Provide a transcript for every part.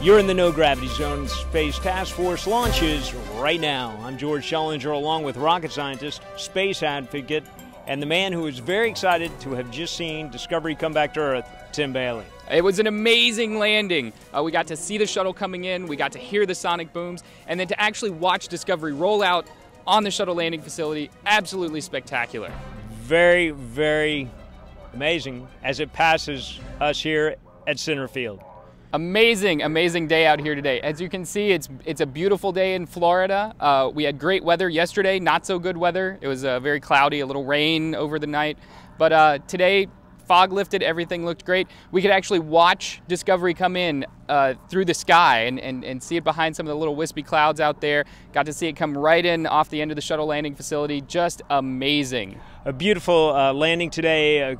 You're in the No Gravity Zone. Space Task Force launches right now. I'm George Schellenger, along with rocket scientist, space advocate, and the man who is very excited to have just seen Discovery come back to Earth, Tim Bailey. It was an amazing landing. We got to see the shuttle coming in, we got to hear the sonic booms, and then to actually watch Discovery roll out on the Shuttle Landing Facility, absolutely spectacular. Very, very amazing as it passes us here at center field. Amazing, amazing day out here today. As you can see, it's a beautiful day in Florida. We had great weather yesterday, not so good weather. It was very cloudy, a little rain over the night. But today, fog lifted, everything looked great. We could actually watch Discovery come in through the sky and see it behind some of the little wispy clouds out there. Got to see it come right in off the end of the Shuttle Landing Facility. Just amazing. A beautiful landing today, in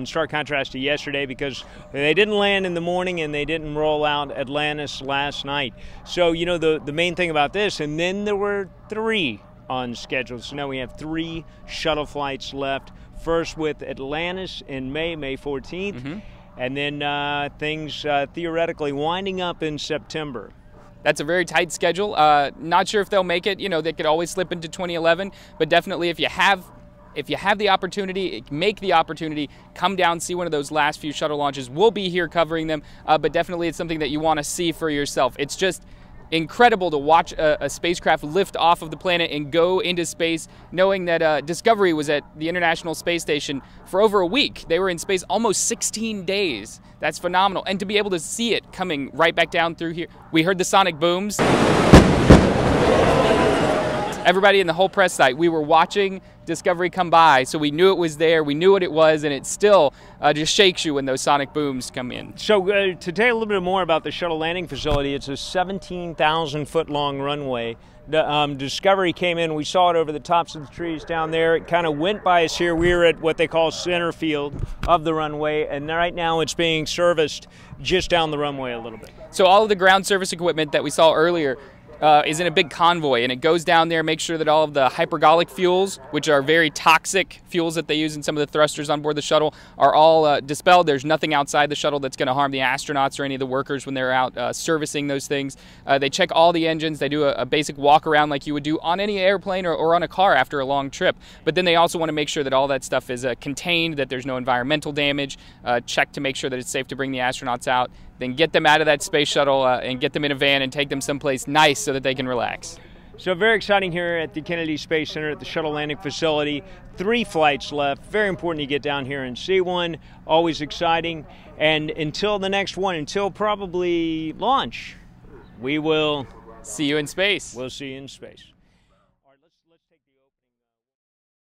stark contrast to yesterday, because they didn't land in the morning and they didn't roll out Atlantis last night. So, you know, the main thing about this, and then there were 3 on schedule. So now we have 3 shuttle flights left. First with Atlantis in May 14th, and then things theoretically winding up in September. That's a very tight schedule. Not sure if they'll make it. You know, they could always slip into 2011, but definitely if you have the opportunity, make the opportunity, come down, see one of those last few shuttle launches. We'll be here covering them, but definitely it's something that you want to see for yourself. It's just incredible to watch a spacecraft lift off of the planet and go into space, knowing that Discovery was at the International Space Station for over a week. They were in space almost 16 days. That's phenomenal. And to be able to see it coming right back down through here. We heard the sonic booms. Everybody in the whole press site, we were watching Discovery come by, so we knew it was there, we knew what it was, and it still just shakes you when those sonic booms come in. So to tell you a little bit more about the Shuttle Landing Facility, it's a 17,000-foot long runway. Discovery came in, we saw it over the tops of the trees down there. It kind of went by us here. We were at what they call center field of the runway, and right now it's being serviced just down the runway a little bit. So all of the ground service equipment that we saw earlier is in a big convoy, and it goes down there, makes sure that all of the hypergolic fuels, which are very toxic fuels that they use in some of the thrusters on board the shuttle, are all dispelled. There's nothing outside the shuttle that's going to harm the astronauts or any of the workers when they're out servicing those things. They check all the engines. They do a basic walk around like you would do on any airplane or on a car after a long trip. But then they also want to make sure that all that stuff is contained, that there's no environmental damage, check to make sure that it's safe to bring the astronauts out, then get them out of that space shuttle and get them in a van and take them someplace nice so that they can relax. So very exciting here at the Kennedy Space Center at the Shuttle Landing Facility. 3 flights left. Very important to get down here and see one. Always exciting. And until the next one, until probably launch, we will see you in space. We'll see you in space. All right, let's take the opening.